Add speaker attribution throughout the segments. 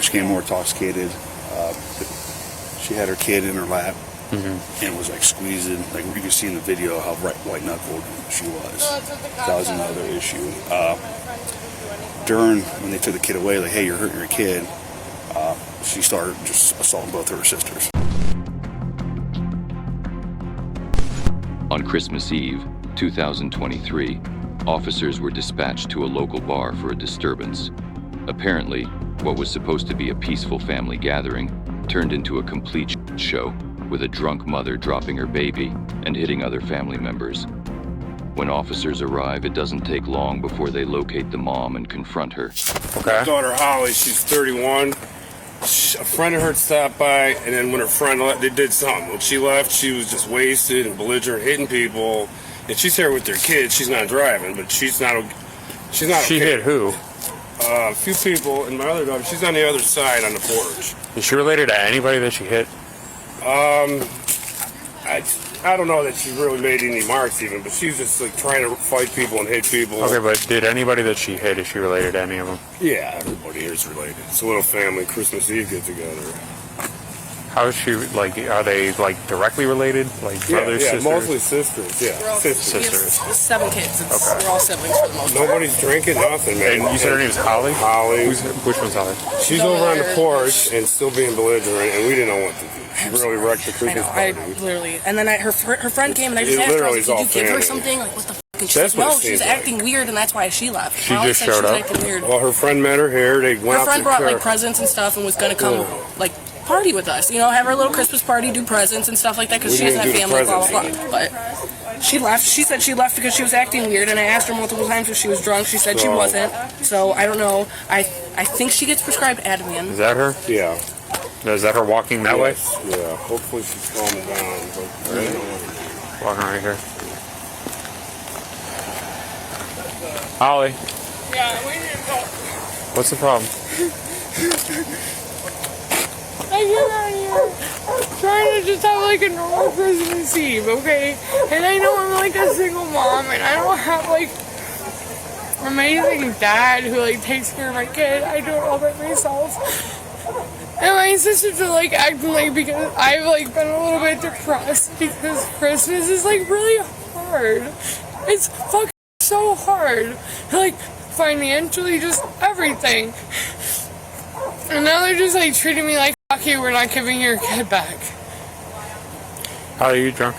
Speaker 1: She came more intoxicated. She had her kid in her lap and was like squeezing. Like you can see in the video how white knuckled she was. That was another issue. During when they took the kid away, like, hey, you're hurting your kid. She started just assaulting both of her sisters.
Speaker 2: On Christmas Eve, 2023, officers were dispatched to a local bar for a disturbance. Apparently, what was supposed to be a peaceful family gathering turned into a complete show, with a drunk mother dropping her baby and hitting other family members. When officers arrive, it doesn't take long before they locate the mom and confront her.
Speaker 3: Okay. My daughter Holly, she's 31. A friend of hers stopped by, and then when her friend left, they did something. When she left, she was just wasted and belligerent, hitting people. And she's here with their kids. She's not driving, but she's not. She
Speaker 4: okay. Hit who?
Speaker 3: A few people, and my other daughter. She's on the other side on the porch.
Speaker 4: Is she related to anybody that she hit?
Speaker 3: I don't know that she really made any marks even, but she's just like trying to fight people and hit people.
Speaker 4: Okay, but did anybody that she hit, is she related to any of them?
Speaker 3: Yeah, everybody here is related. It's a little family Christmas Eve get together.
Speaker 4: How is she, like, are they, like, directly related? Like, brothers, sisters?
Speaker 3: Yeah, mostly sisters, yeah.
Speaker 5: We're all sisters. 7 kids.
Speaker 4: Okay.
Speaker 5: We're all siblings for the most part.
Speaker 3: Nobody's drinking, nothing, man.
Speaker 4: And you said her name is Holly?
Speaker 3: Holly.
Speaker 4: Which one's Holly?
Speaker 3: She's over on the porch and still being belligerent, and we didn't know what to do. She really wrecked the Christmas party.
Speaker 5: I literally, and then her friend came, and I just asked her, did you give her something? Like, what the f***? And she said, no, she was acting weird, and that's why she left.
Speaker 4: She just showed up?
Speaker 5: Acting weird.
Speaker 3: Well, her friend met her here. They went
Speaker 5: her friend brought, like, presents and stuff and was going to come, like, party with us, you know, have her little Christmas party, do presents and stuff like that, because she doesn't have family, blah, blah, blah. But she left. She said she left because she was acting weird, and I asked her multiple times if she was drunk. She said she wasn't. So, I don't know. I think she gets prescribed Ativan.
Speaker 4: Is that her?
Speaker 3: Yeah.
Speaker 4: Is that her walking that way?
Speaker 3: Yeah. Hopefully she's calming down. But,
Speaker 4: walking right here. Holly.
Speaker 6: Yeah, we need to go.
Speaker 4: What's the problem?
Speaker 6: I get out here trying to just have like a normal Christmas Eve, okay? And I know I'm like a single mom and I don't have like amazing dad who like takes care of my kid. I do it all by myself. And my sisters are like acting like, because I've like been a little bit depressed because Christmas is like really hard. It's fucking so hard. Like financially, just everything. And now they're just like treating me like, fuck you, we're not giving your kid back.
Speaker 4: How are you drunk?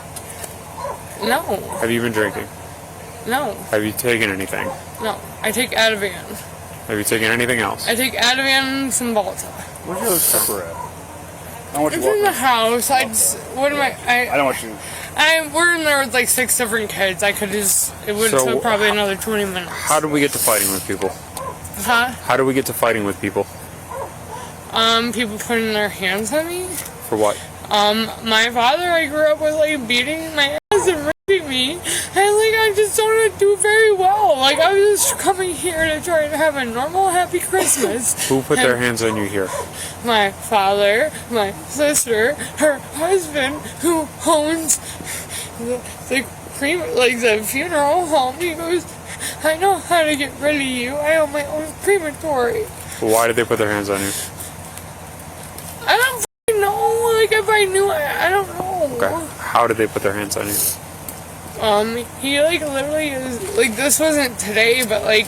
Speaker 6: No.
Speaker 4: Have you been drinking?
Speaker 6: No.
Speaker 4: Have you taken anything?
Speaker 6: No. I take Ativan.
Speaker 4: Have you taken anything else?
Speaker 6: I take Ativan and some Volta.
Speaker 1: Where's your other stepper at? I want you
Speaker 6: It's in the house. I just, what am
Speaker 1: I don't want you.
Speaker 6: We're in there with like 6 different kids. I could just, it would take probably another 20 minutes.
Speaker 4: How do we get to fighting with people?
Speaker 6: Huh?
Speaker 4: How do we get to fighting with people?
Speaker 6: People putting their hands on me.
Speaker 4: For what?
Speaker 6: My father, I grew up with like beating my ass and raping me. And like, I just don't do very well. Like, I was just coming here to try to have a normal, happy Christmas.
Speaker 4: Who put their hands on you here?
Speaker 6: My father, my sister, her husband, who owns the funeral home. He goes, I know how to get rid of you. I own my own crematory.
Speaker 4: Why did they put their hands on you?
Speaker 6: I don't fucking know. Like, if I knew, I don't know.
Speaker 4: Okay. How did they put their hands on you?
Speaker 6: He, like, literally is, like, this wasn't today, but, like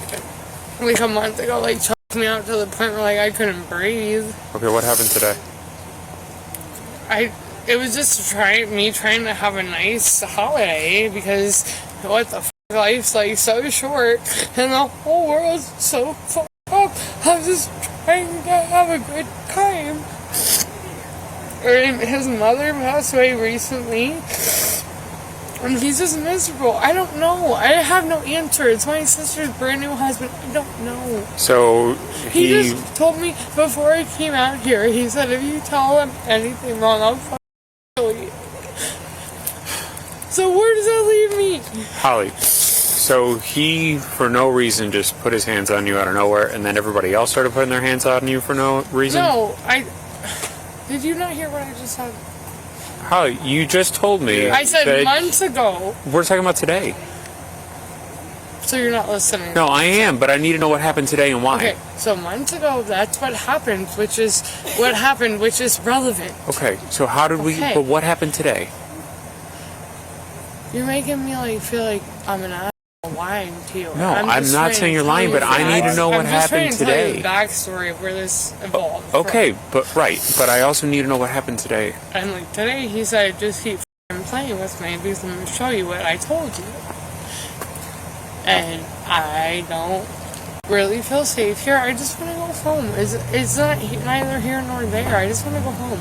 Speaker 6: a month ago, like, choked me out to the point where, like, I couldn't breathe.
Speaker 4: Okay, what happened today?
Speaker 6: It was just me trying to have a nice holiday, because what the fuck, life's, like, so short, and the whole world's so fucked up. I'm just trying to have a good time. His mother passed away recently, and he's just miserable. I don't know. I have no answer. It's my sister's brand new husband. I don't know.
Speaker 4: So
Speaker 6: he just told me before I came out here, he said, if you tell him anything wrong, I'll fucking kill you. So where does that leave me?
Speaker 4: Holly, so he, for no reason, just put his hands on you out of nowhere, and then everybody else started putting their hands on you for no reason?
Speaker 6: No, did you not hear what I just said?
Speaker 4: Holly, you just told me.
Speaker 6: I said months ago.
Speaker 4: We're talking about today.
Speaker 6: So you're not listening.
Speaker 4: No, I am, but I need to know what happened today and why.
Speaker 6: Okay, so months ago, that's what happened, which is relevant.
Speaker 4: Okay, so how did we,
Speaker 6: Okay.
Speaker 4: but what happened today?
Speaker 6: You're making me like feel like I'm an asshole lying to you.
Speaker 4: No, I'm
Speaker 6: just
Speaker 4: not
Speaker 6: trying
Speaker 4: saying
Speaker 6: to
Speaker 4: you're
Speaker 6: tell
Speaker 4: lying,
Speaker 6: you
Speaker 4: but I need to know what happened
Speaker 6: I'm just trying to
Speaker 4: today.
Speaker 6: tell you the backstory of where this evolved.
Speaker 4: Okay, but I also need to know what happened today.
Speaker 6: And like today, he said, just keep playing with me because I'm going to show you what I told you. And I don't really feel safe here. I just want to go home. It's not neither here nor there. I just want to go home.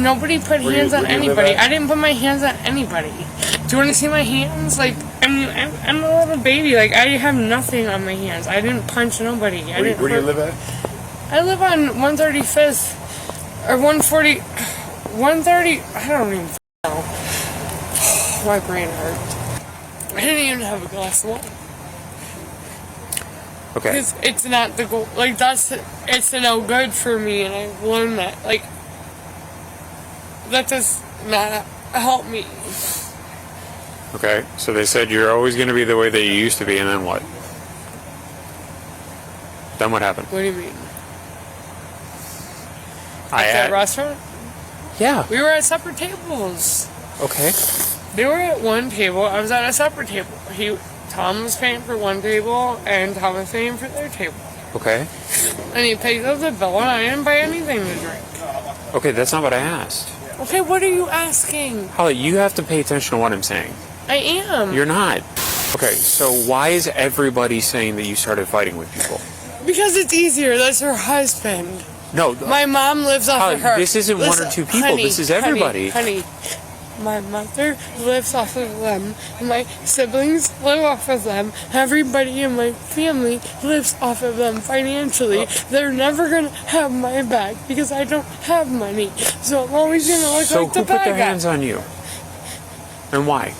Speaker 6: Nobody put hands on anybody. I didn't put my hands on anybody. Do you want to see my hands? Like, I'm a little baby. Like, I have nothing on my hands. I didn't punch nobody.
Speaker 1: Where do you live at?
Speaker 6: I live on 135th or 140. 130. I don't even know. My brain hurt. I didn't even have a glass of water.
Speaker 4: Okay.
Speaker 6: Because it's not the goal. Like, it's a no good for me, and I've learned that. Like, that does not help me.
Speaker 4: Okay, so they said you're always going to be the way that you used to be, and then what? Then what happened?
Speaker 6: What do you mean?
Speaker 4: At
Speaker 6: At the restaurant?
Speaker 4: Yeah.
Speaker 6: We were at separate tables.
Speaker 4: Okay.
Speaker 6: They were at one table. I was at a separate table. Tom was paying for one table, and Tom was paying for their table.
Speaker 4: Okay.
Speaker 6: And he paid up the bill, and I didn't buy anything to drink.
Speaker 4: Okay, that's not what I asked.
Speaker 6: Okay, what are you asking?
Speaker 4: Holly, you have to pay attention to what I'm saying.
Speaker 6: I am.
Speaker 4: You're not. Okay, so why is everybody saying that you started fighting with people?
Speaker 6: Because it's easier. That's her husband.
Speaker 4: No.
Speaker 6: My mom lives off
Speaker 4: Holly,
Speaker 6: of her.
Speaker 4: this isn't one or two people.
Speaker 6: Honey,
Speaker 4: This is everybody.
Speaker 6: Honey, my mother lives off of them. My siblings live off of them. Everybody in my family lives off of them financially. They're never going to have my back because I don't have money. So I'm always going to look
Speaker 4: So
Speaker 6: like the
Speaker 4: who put
Speaker 6: bad
Speaker 4: their
Speaker 6: guy.
Speaker 4: hands on you? And why?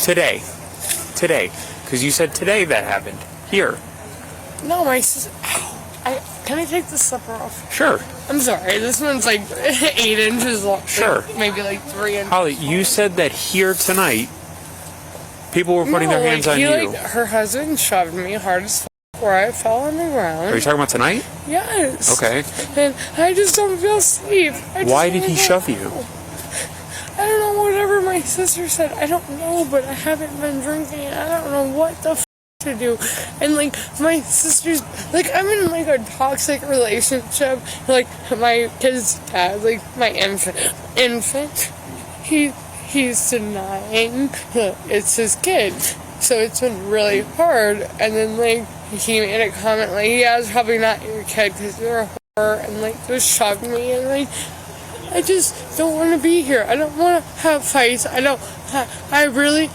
Speaker 4: Today. Because you said today that happened. Here.
Speaker 6: No, my sister... Can I take the slipper off?
Speaker 4: Sure.
Speaker 6: I'm sorry. This one's like 8 inches long.
Speaker 4: Sure.
Speaker 6: Maybe like 3 inches.
Speaker 4: Holly, you said that here tonight, people were putting their hands on you.
Speaker 6: Her husband shoved me hard as f*** where I fell on the ground.
Speaker 4: Are you talking about tonight?
Speaker 6: Yes.
Speaker 4: Okay.
Speaker 6: And I just don't feel safe.
Speaker 4: Why did he shove you?
Speaker 6: I don't know, whatever my sister said. I don't know, but I haven't been drinking. I don't know what the f*** to do. And like my sister's like, I'm in like a toxic relationship. Like my kid's dad, like my infant, he's denying it's his kid. So it's been really hard. And then like he made a comment like, yeah, it's probably not your kid because you're a whore, and like just shoved me, and like I just don't want to be here. I don't want to have fights. I really,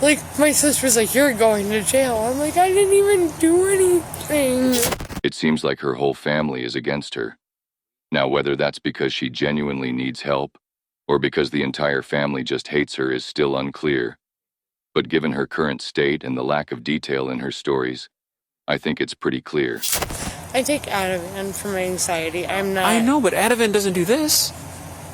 Speaker 6: like, my sister's like, you're going to jail. I'm like, I didn't even do anything.
Speaker 2: It seems like her whole family is against her. Now, whether that's because she genuinely needs help or because the entire family just hates her is still unclear. But given her current state and the lack of detail in her stories, I think it's pretty clear.
Speaker 6: I take Ativan for my anxiety. I'm not.
Speaker 4: I know, but Ativan doesn't do this.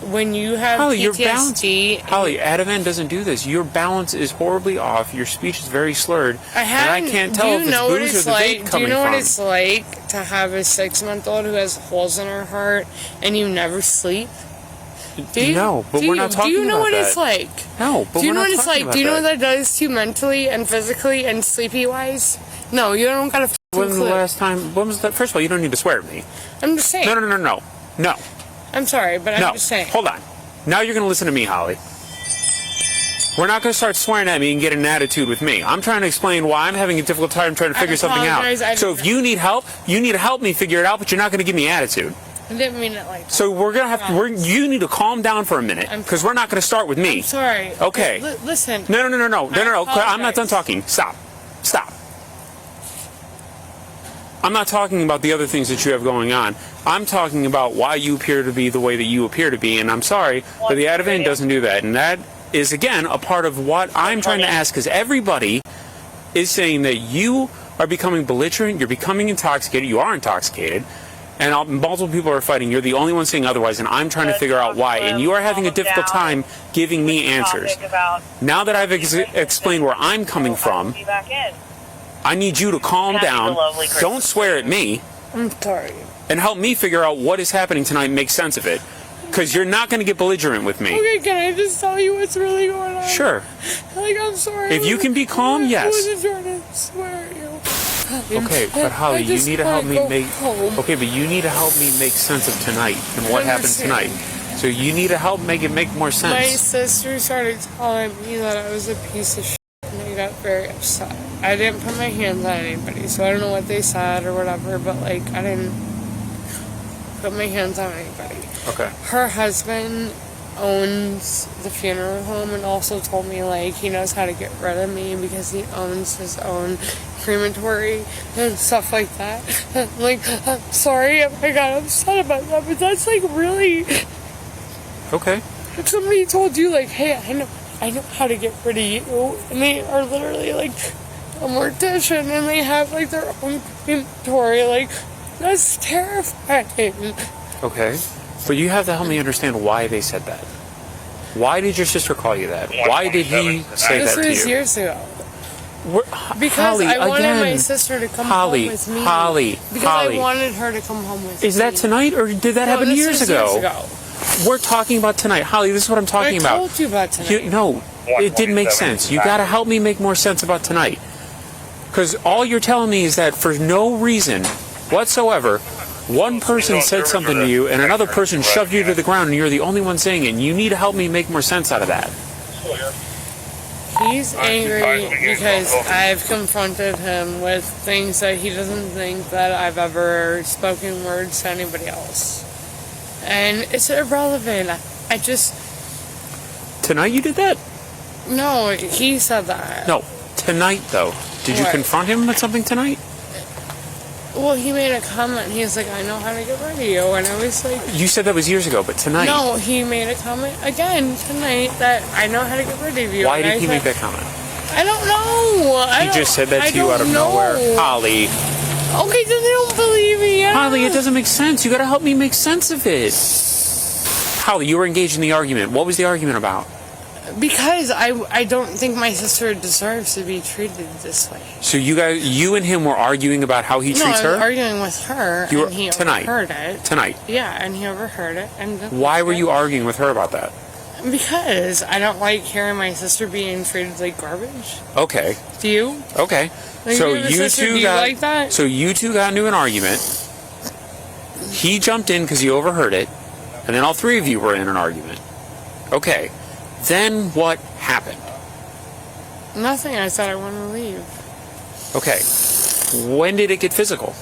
Speaker 6: When you have
Speaker 4: Holly,
Speaker 6: PTSD...
Speaker 4: Holly, Ativan doesn't do this. Your balance is horribly off. Your speech is very slurred. And I can't tell if it's booze or the vape coming from.
Speaker 6: Do you know what it's like to have a 6-month-old who has holes in her heart and you never sleep?
Speaker 4: No, but we're not talking about that.
Speaker 6: Do you know what it's like?
Speaker 4: No, but
Speaker 6: Do you know
Speaker 4: we're
Speaker 6: what
Speaker 4: not
Speaker 6: it's
Speaker 4: talking
Speaker 6: like? Do you know what
Speaker 4: about
Speaker 6: that does to you mentally and physically and sleepy-wise? No, you don't gotta
Speaker 4: When was the last time? When was that? First of all, you don't need to swear at me.
Speaker 6: I'm just saying.
Speaker 4: No.
Speaker 6: I'm sorry, but I'm just saying.
Speaker 4: Hold on. Now you're going to listen to me, Holly. We're not going to start swearing at me and get an attitude with me. I'm trying to explain why I'm having a difficult time trying to figure something out. So if you need help, you need to help me figure it out, but you're not going to give me attitude.
Speaker 6: I didn't mean it like that.
Speaker 4: So we're going to have to, you need to calm down for a minute, because we're not going to start with me.
Speaker 6: I'm sorry.
Speaker 4: Okay.
Speaker 6: Listen.
Speaker 4: No. I'm not done talking. Stop. I'm not talking about the other things that you have going on. I'm talking about why you appear to be the way that you appear to be, and I'm sorry, but the Ativan doesn't do that. And that is, again, a part of what I'm trying to ask, because everybody is saying that you are becoming belligerent, you're becoming intoxicated, you are intoxicated, and multiple people are fighting. You're the only one saying otherwise, and I'm trying to figure out why. And you are having a difficult time giving me answers. Now that I've explained where I'm coming from, I need you to calm down. Don't swear at me.
Speaker 6: I'm sorry.
Speaker 4: And help me figure out what is happening tonight and make sense of it. Because you're not going to get belligerent with me.
Speaker 6: Okay, can I just tell you what's really going on?
Speaker 4: Sure.
Speaker 6: Like, I'm sorry.
Speaker 4: If you can be calm, yes.
Speaker 6: I wasn't trying to swear at you.
Speaker 4: Okay, but Holly, you need to help me make.
Speaker 6: Home.
Speaker 4: Okay, but you need to help me make sense of tonight and what happened tonight. So you need to help make it make more sense.
Speaker 6: My sister started telling me that I was a piece of shit, and I got very upset. I didn't put my hands on anybody, so I don't know what they said or whatever. But like, I didn't put my hands on anybody.
Speaker 4: Okay.
Speaker 6: Her husband owns the funeral home and also told me like he knows how to get rid of me because he owns his own crematory and stuff like that. Like, I'm sorry if I got upset about that, but that's like really
Speaker 4: Okay.
Speaker 6: if somebody told you like, hey, I know how to get rid of you, and they are literally like a mortician and they have like their own crematory, like that's terrifying.
Speaker 4: Okay. But you have to help me understand why they said that. Why did your sister call you that? Why did he say that to
Speaker 6: This was
Speaker 4: you?
Speaker 6: years ago. Because
Speaker 4: Holly,
Speaker 6: I wanted
Speaker 4: again.
Speaker 6: my sister to come home with me. Because
Speaker 4: Holly.
Speaker 6: I wanted her to come home with me.
Speaker 4: Is that tonight or did that happen
Speaker 6: this
Speaker 4: years
Speaker 6: was
Speaker 4: ago?
Speaker 6: Years ago.
Speaker 4: We're talking about tonight. Holly, this is what I'm talking about.
Speaker 6: I told you about tonight.
Speaker 4: No, it didn't make sense. You got to help me make more sense about tonight. Because all you're telling me is that for no reason whatsoever, one person said something to you and another person shoved you to the ground and you're the only one saying it. And you need to help me make more sense out of that.
Speaker 6: He's angry because I've confronted him with things that he doesn't think that I've ever spoken words to anybody else. And it's irrelevant. I just...
Speaker 4: Tonight you did that?
Speaker 6: No, he said that.
Speaker 4: No, tonight though. Did you
Speaker 6: What?
Speaker 4: confront him with something tonight?
Speaker 6: Well, he made a comment. He was like, I know how to get rid of you. And I was like...
Speaker 4: You said that was years ago, but tonight...
Speaker 6: No, he made a comment again tonight that I know how to get rid of you.
Speaker 4: Why
Speaker 6: And
Speaker 4: did
Speaker 6: I
Speaker 4: he
Speaker 6: said,
Speaker 4: make that comment?
Speaker 6: I don't know.
Speaker 4: He just said that to you out of nowhere. Holly.
Speaker 6: Okay, then they don't believe me. Yeah.
Speaker 4: Holly, it doesn't make sense. You gotta help me make sense of it. Holly, you were engaged in the argument. What was the argument about?
Speaker 6: Because I don't think my sister deserves to be treated this way.
Speaker 4: So you and him were arguing about how he treats
Speaker 6: I was
Speaker 4: her?
Speaker 6: arguing with her,
Speaker 4: You were,
Speaker 6: and he
Speaker 4: tonight.
Speaker 6: overheard it.
Speaker 4: Tonight.
Speaker 6: Yeah, and he overheard it. And
Speaker 4: Why were you arguing with her about that?
Speaker 6: Because I don't like hearing my sister being treated like garbage.
Speaker 4: Okay.
Speaker 6: Do you?
Speaker 4: Okay.
Speaker 6: Like,
Speaker 4: So
Speaker 6: you have a
Speaker 4: you
Speaker 6: sister,
Speaker 4: two
Speaker 6: do you
Speaker 4: got
Speaker 6: like that?
Speaker 4: So you two got into an argument. He jumped in because he overheard it, and then all three of you were in an argument. Okay. Then what happened?
Speaker 6: Nothing. I said I want to leave.
Speaker 4: Okay. When did it get physical?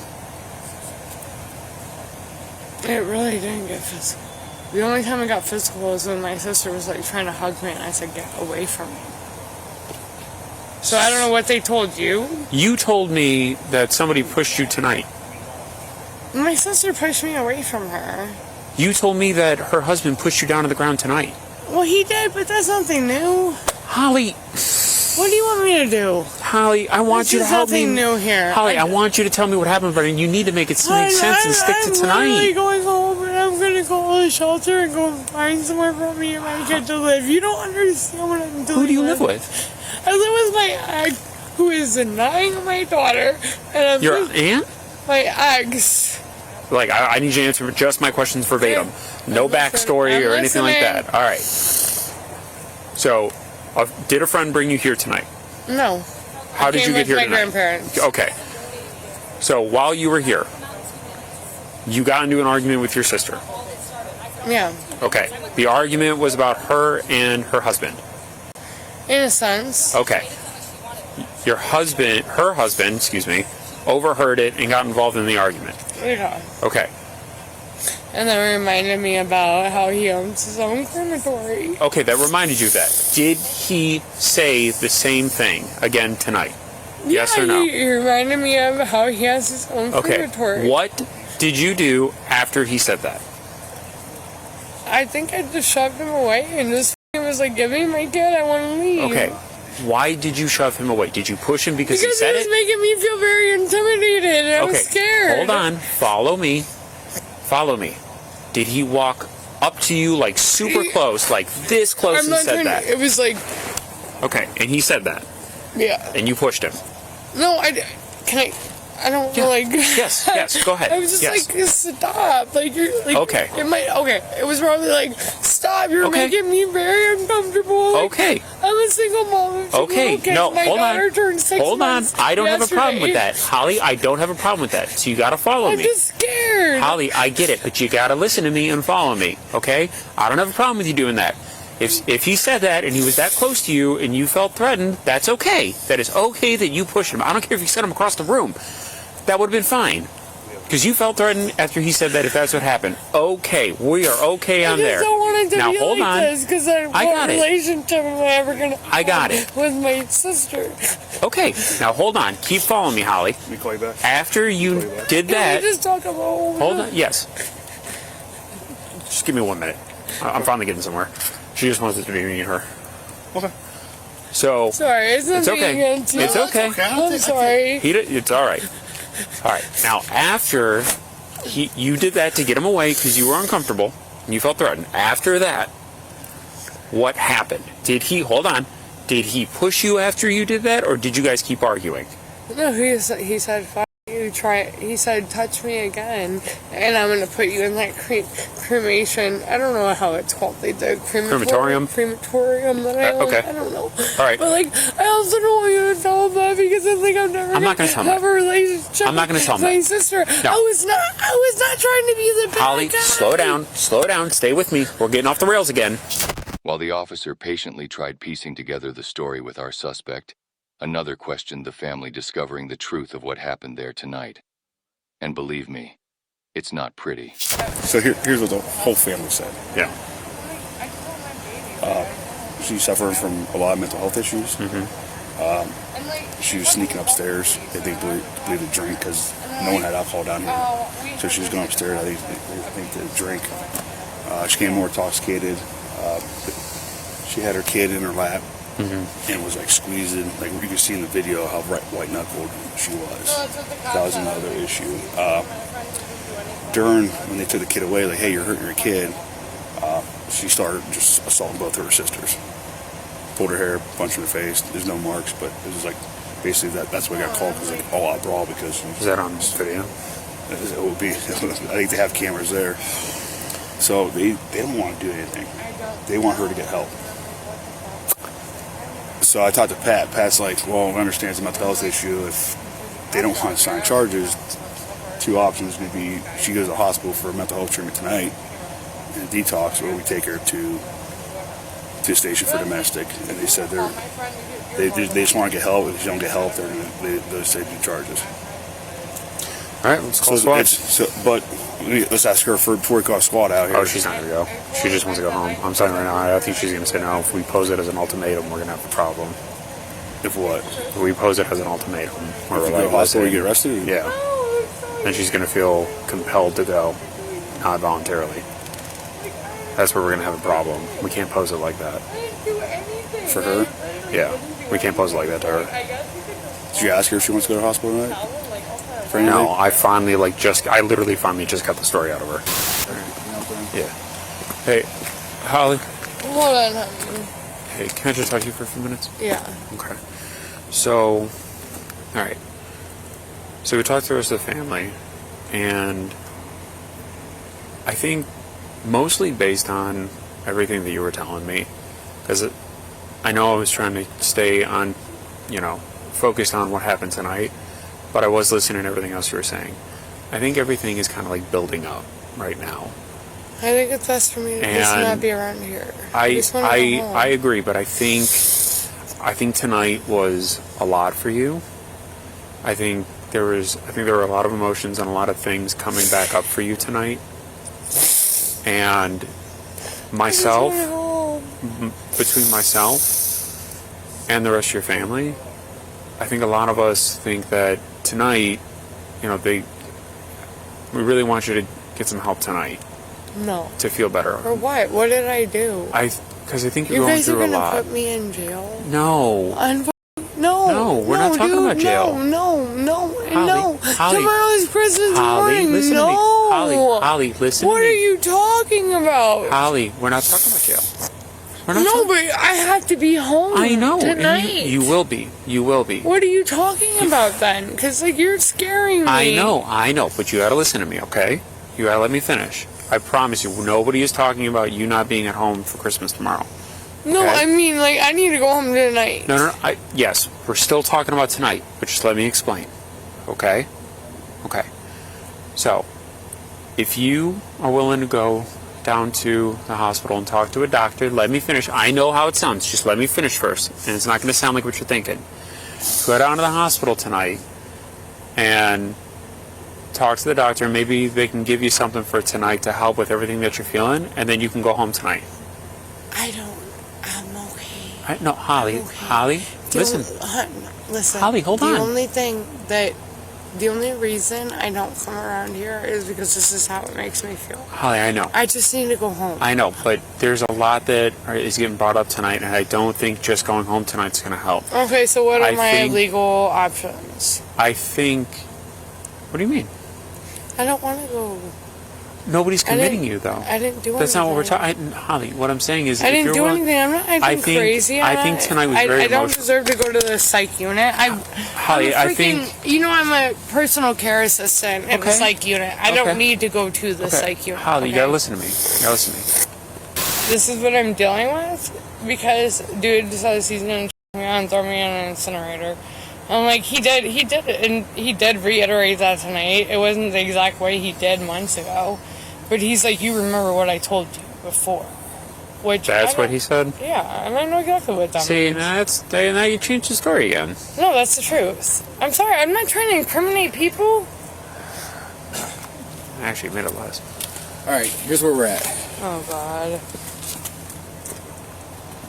Speaker 6: It really didn't get physical. The only time it got physical was when my sister was like trying to hug me, and I said, "Get away from me." So I don't know what they told you.
Speaker 4: You told me that somebody pushed you tonight.
Speaker 6: My sister pushed me away from her.
Speaker 4: You told me that her husband pushed you down to the ground tonight.
Speaker 6: Well, he did, but that's nothing new.
Speaker 4: Holly.
Speaker 6: What do you want me to do?
Speaker 4: Holly, I want you to help me.
Speaker 6: There's nothing new here.
Speaker 4: Holly, I want you to tell me what happened, but you need to make it make sense and stick to
Speaker 6: I'm
Speaker 4: tonight.
Speaker 6: literally going home, and I'm going to call a shelter and go find somewhere for me and my kid to live. You don't understand what I'm doing.
Speaker 4: Who do you live with?
Speaker 6: I live with my ex, who is denying my daughter. And I'm
Speaker 4: Your aunt?
Speaker 6: My ex.
Speaker 4: Like, I need you to answer just my questions verbatim. No backstory or anything like that. All right. So, did a friend bring you here tonight?
Speaker 6: No.
Speaker 4: How did you get here
Speaker 6: my
Speaker 4: tonight?
Speaker 6: Grandparents.
Speaker 4: Okay. So, while you were here, you got into an argument with your sister.
Speaker 6: Yeah.
Speaker 4: Okay. The argument was about her and her husband.
Speaker 6: In a sense.
Speaker 4: Okay. Her husband, overheard it and got involved in the argument.
Speaker 6: Yeah.
Speaker 4: Okay.
Speaker 6: And then reminded me about how he owns his own crematory.
Speaker 4: Okay, that reminded you of that. Did he say the same thing again tonight? Yes or no?
Speaker 6: He reminded me of how he has his own crematory.
Speaker 4: What did you do after he said that?
Speaker 6: I think I just shoved him away and just was like, give me my kid, I want to leave.
Speaker 4: Okay. Why did you shove him away? Did you push him because he said
Speaker 6: it was making me feel very intimidated and I was scared.
Speaker 4: Hold on. Follow me. follow me. Did he walk up to you like super close, like this close, and said that?
Speaker 6: It was like...
Speaker 4: Okay, and he said that.
Speaker 6: Yeah.
Speaker 4: And you pushed him.
Speaker 6: No, I don't know, like...
Speaker 4: Yes, go ahead.
Speaker 6: I was just like, stop. Like, you're like...
Speaker 4: Okay.
Speaker 6: It was probably like, stop, you're making me very uncomfortable. Like,
Speaker 4: Okay.
Speaker 6: I'm a single mom of two little kids.
Speaker 4: No,
Speaker 6: My
Speaker 4: hold
Speaker 6: daughter
Speaker 4: on.
Speaker 6: turned 6
Speaker 4: Hold on.
Speaker 6: months
Speaker 4: I don't have a problem with
Speaker 6: yesterday.
Speaker 4: that. Holly, I don't have a problem with that. So you gotta follow
Speaker 6: I'm
Speaker 4: me.
Speaker 6: just scared.
Speaker 4: Holly, I get it, but you gotta listen to me and follow me, okay? I don't have a problem with you doing that. If he said that and he was that close to you and you felt threatened, that's okay. That is okay that you pushed him. I don't care if you sent him across the room. That would have been fine. Because you felt threatened after he said that, if that's what happened. Okay, we are okay on there.
Speaker 6: I just don't want it to
Speaker 4: now,
Speaker 6: be
Speaker 4: hold
Speaker 6: like
Speaker 4: on.
Speaker 6: this, because what relationship am I ever going to have with my sister?
Speaker 4: Okay, now hold on. Keep following me, Holly.
Speaker 1: Let me call you back.
Speaker 4: After you did that...
Speaker 6: Can we just talk about...
Speaker 4: Hold on, yes. Just give me 1 minute. I'm finally getting somewhere. She just wants it to be me and her.
Speaker 1: Okay.
Speaker 4: So...
Speaker 6: Sorry, it's not being
Speaker 4: okay.
Speaker 6: against you.
Speaker 4: It's okay.
Speaker 6: I'm sorry.
Speaker 4: It's all right. All right. Now, after you did that to get him away because you were uncomfortable and you felt threatened. After that, what happened? Did he push you after you did that, or did you guys keep arguing?
Speaker 6: No, he said, "Fuck you, try." He said, "Touch me again, and I'm gonna put you in that cremation." I don't know how it's called. The
Speaker 4: Crematorium.
Speaker 6: Crematorium that I own.
Speaker 4: Okay.
Speaker 6: I don't know.
Speaker 4: All right.
Speaker 6: But like, I also don't want you to tell him that because I think I'm never.
Speaker 4: I'm not gonna tell him
Speaker 6: have a relationship.
Speaker 4: I'm not gonna tell him
Speaker 6: with my
Speaker 4: that.
Speaker 6: sister.
Speaker 4: No.
Speaker 6: I was not trying to be the bad
Speaker 4: Holly,
Speaker 6: guy.
Speaker 4: slow down. Stay with me. We're getting off the rails again.
Speaker 2: While the officer patiently tried piecing together the story with our suspect, another questioned the family, discovering the truth of what happened there tonight. And believe me, it's not pretty.
Speaker 1: So here's what the whole family said.
Speaker 4: Yeah.
Speaker 1: She suffered from a lot of mental health issues. She was sneaking upstairs. They believed to drink because no one had alcohol down here. So she was going upstairs, I think to drink. She came more intoxicated. She had her kid in her lap and was like squeezing. Like you can see in the video how white knuckled she was. That was another issue. During when they took the kid away, like, hey, you're hurting your kid. She started just assaulting both of her sisters. Pulled her hair, punched her in the face. There's no marks, but it was like basically that's what got called, because like all out brawl. Because
Speaker 4: Is that on video?
Speaker 1: it would be. I think they have cameras there. So they don't want to do anything. They want her to get help. So I talked to Pat. Pat's like, well, I understand it's a mental health issue. If they don't want to sign charges, two options would be she goes to the hospital for mental health treatment tonight and detox, or we take her to a station for domestic. And they said they just want to get help. If she don't get help, they'll say do charges.
Speaker 4: All right, let's call squad.
Speaker 1: But let's ask her before we call squad out here.
Speaker 4: Oh, she's not going to go. She just wants to go home. I'm saying right now, I think she's going to say no. If we pose it as an ultimatum, we're going to have a problem.
Speaker 1: If what?
Speaker 4: If we pose it as an ultimatum, where
Speaker 1: If
Speaker 4: we're
Speaker 1: you go
Speaker 4: like,
Speaker 1: to the hospital,
Speaker 4: listen,
Speaker 1: you get arrested?
Speaker 4: yeah. And she's going to feel compelled to go, not voluntarily. That's where we're going to have a problem. We can't pose it like that.
Speaker 1: For her?
Speaker 4: Yeah, we can't pose it like that to her.
Speaker 1: Did you ask her if she wants to go to the hospital tonight? For anything?
Speaker 4: No, I literally finally just got the story out of her. Yeah. Hey, Holly.
Speaker 6: Hold on, honey.
Speaker 4: Hey, can I just talk to you for a few minutes?
Speaker 6: Yeah.
Speaker 4: Okay. So, all right. So we talked to the rest of the family, and I think mostly based on everything that you were telling me, because I know I was trying to stay on, focused on what happened tonight, but I was listening to everything else you were saying. I think everything is kind of like building up right now.
Speaker 6: I think it's best for me to just not be around here.
Speaker 4: I agree, but I think tonight was a lot for you. I think there were a lot of emotions and a lot of things coming back up for you tonight. And myself, between myself and the rest of your family, I think a lot of us think that tonight, we really want you to get some help tonight.
Speaker 6: No.
Speaker 4: To feel better.
Speaker 6: For what? What did I do?
Speaker 4: Because I think you're going through a lot.
Speaker 6: You guys are going to put me in jail?
Speaker 4: No. No, we're not talking about jail.
Speaker 6: No.
Speaker 4: Holly,
Speaker 6: Tomorrow is Christmas morning.
Speaker 4: Listen
Speaker 6: no.
Speaker 4: to me. Holly, listen
Speaker 6: What
Speaker 4: to me.
Speaker 6: are you talking about?
Speaker 4: Holly, we're not talking about jail. We're not
Speaker 6: No, but I have to be home
Speaker 4: I know. and
Speaker 6: tonight.
Speaker 4: You will be. You will be.
Speaker 6: What are you talking about then? Because, like, you're scaring me.
Speaker 4: I know, but you gotta listen to me, okay? You gotta let me finish. I promise you, nobody is talking about you not being at home for Christmas tomorrow.
Speaker 6: No,
Speaker 4: Okay?
Speaker 6: I mean, like, I need to go home tonight.
Speaker 4: No. Yes, we're still talking about tonight, but just let me explain, okay? Okay. So, if you are willing to go down to the hospital and talk to a doctor, let me finish. I know how it sounds. Just let me finish first, and it's not going to sound like what you're thinking. Go down to the hospital tonight and talk to the doctor. Maybe they can give you something for tonight to help with everything that you're feeling, and then you can go home tonight.
Speaker 6: I'm okay.
Speaker 4: No, Holly.
Speaker 6: Okay.
Speaker 4: Holly, listen.
Speaker 6: Listen.
Speaker 4: Holly, hold on.
Speaker 6: The only reason I don't come around here is because this is how it makes me feel.
Speaker 4: Holly, I know.
Speaker 6: I just need to go home.
Speaker 4: I know, but there's a lot that is getting brought up tonight, and I don't think just going home tonight's going to help.
Speaker 6: Okay, so what are
Speaker 4: I
Speaker 6: my
Speaker 4: think-
Speaker 6: legal options?
Speaker 4: I think... What do you mean?
Speaker 6: I don't want to go.
Speaker 4: Nobody's committing you, though.
Speaker 6: I didn't do anything.
Speaker 4: That's not what we're talking... Holly, what I'm saying is...
Speaker 6: I
Speaker 4: if
Speaker 6: didn't
Speaker 4: you're
Speaker 6: do
Speaker 4: willing-
Speaker 6: anything. I'm not acting crazy.
Speaker 4: I think tonight was very
Speaker 6: I don't
Speaker 4: emotional.
Speaker 6: deserve to go to the psych unit.
Speaker 4: Holly, I think...
Speaker 6: You know, I'm a personal care assistant at the
Speaker 4: Okay.
Speaker 6: psych unit. I
Speaker 4: Okay.
Speaker 6: don't need to go to the psych unit.
Speaker 4: Holly, you
Speaker 6: okay?
Speaker 4: gotta listen to me. You gotta listen to me.
Speaker 6: This is what I'm dealing with because dude says he's gonna check me out and throw me in an incinerator. I'm like, he did, and he did reiterate that tonight. It wasn't the exact way he did months ago, but he's like, you remember what I told you before, which
Speaker 4: That's what he said?
Speaker 6: Yeah, and I know exactly what that
Speaker 4: See,
Speaker 6: means.
Speaker 4: now you changed the story again.
Speaker 6: No, that's the truth. I'm sorry, I'm not trying to incriminate people.
Speaker 4: I actually made it less.
Speaker 7: Alright, here's where we're at.
Speaker 6: Oh God.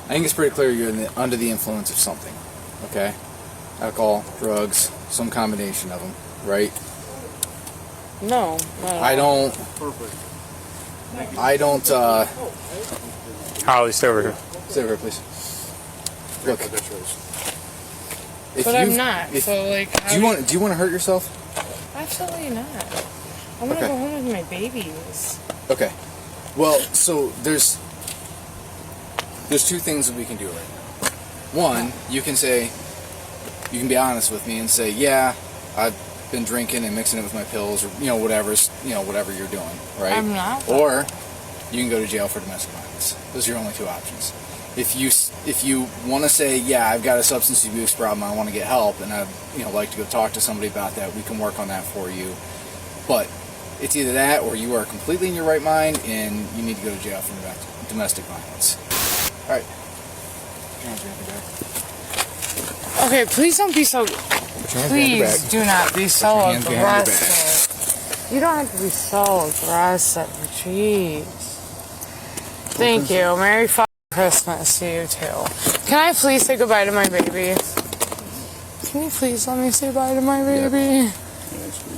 Speaker 7: I think it's pretty clear you're under the influence of something. Okay? Alcohol, drugs, some combination of them, right?
Speaker 6: No.
Speaker 7: I don't,
Speaker 4: Holly, stay over here.
Speaker 7: stay over here, please. Look.
Speaker 6: But I'm not, so like...
Speaker 7: Do you want to hurt yourself?
Speaker 6: Absolutely not. I want to
Speaker 7: Okay.
Speaker 6: go home with my babies.
Speaker 7: Okay. Well, so there's two things that we can do right now. One, you can be honest with me and say, yeah, I've been drinking and mixing it with my pills, or whatever you're doing, right?
Speaker 6: I'm not.
Speaker 7: Or you can go to jail for domestic violence. Those are your only two options. If you want to say, yeah, I've got a substance abuse problem, I want to get help, and I'd like to go talk to somebody about that, we can work on that for you. But it's either that or you are completely in your right mind and you need to go to jail for domestic violence. All right.
Speaker 6: Okay, please don't be so...
Speaker 7: Put your hands behind your
Speaker 6: Please
Speaker 7: back.
Speaker 6: do not be so
Speaker 7: Put your hands behind your back.
Speaker 6: aggressive. You don't have to be so aggressive. Jeez. Thank you. Merry fucking Christmas to you too. Can I please say goodbye to my baby? Can you please let me say bye to my baby?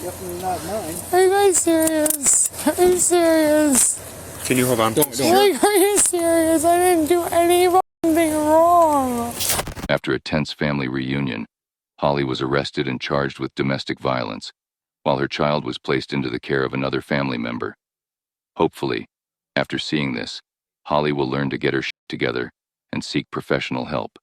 Speaker 7: Definitely not mine.
Speaker 6: Are you guys serious? Are you serious?
Speaker 4: Can you hold on?
Speaker 7: Don't.
Speaker 6: Like, are you serious? I didn't do any fucking thing wrong.
Speaker 2: After a tense family reunion, Holly was arrested and charged with domestic violence, while her child was placed into the care of another family member. Hopefully, after seeing this, Holly will learn to get her shit together and seek professional help.